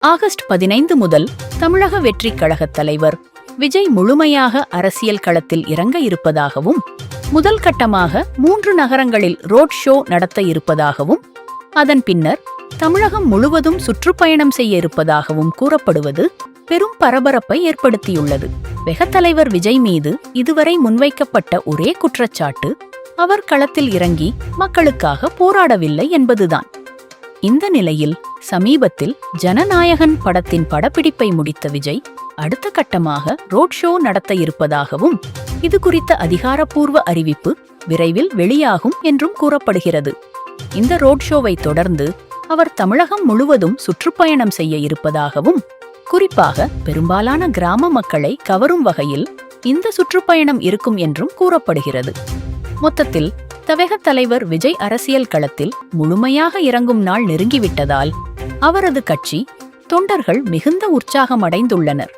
August 15 முதல் தமிழக வெற்றிக் கழகத் தலைவர் விஜய் முழுமையாக அரசியல் களத்தில் இறங்க இருப்பதாகவும், முதல் கட்டமாக 3 நகரங்களில் ரோட் ஷோ நடத்த இருப்பதாகவும், அதன் பின்னர் தமிழகம் முழுவதும் சுற்றுப்பயணம் செய்ய இருப்பதாகவும் கூறப்படுவது பெரும் பரபரப்பை ஏற்படுத்தியுள்ளது. வெகத்தலைவர் விஜய் மீது இதுவரை முன்வைக்கப்பட்ட ஒரே குற்றச்சாட்டு அவர் களத்தில் இறங்கி மக்களுக்காக போராடவில்லை என்பதுதான். இந்த நிலையில் சமீபத்தில் ஜனநாயகன் படத்தின் படப்பிடிப்பை முடித்த விஜய் அடுத்த கட்டமாக ரோட் ஷோ நடத்த இருப்பதாகவும், இது குறித்த அதிகாரப்பூர்வ அறிவிப்பு விரைவில் வெளியாகும் என்றும் கூறப்படுகிறது. இந்த ரோட் ஷோவை தொடர்ந்து அவர் தமிழகம் முழுவதும் சுற்றுப்பயணம் செய்ய இருப்பதாகவும், குறிப்பாக பெரும்பாலான கிராம மக்களை கவரும் வகையில் இந்த சுற்றுப்பயணம் இருக்கும் என்றும் கூறப்படுகிறது. மொத்தத்தில் தவேக தலைவர் விஜய் அரசியல் களத்தில் முழுமையாக இறங்கும் நாள் நெருங்கிவிட்டதால் அவரது கட்சி தொண்டர்கள் மிகுந்த உற்சாகமடைந்துள்ளனர்.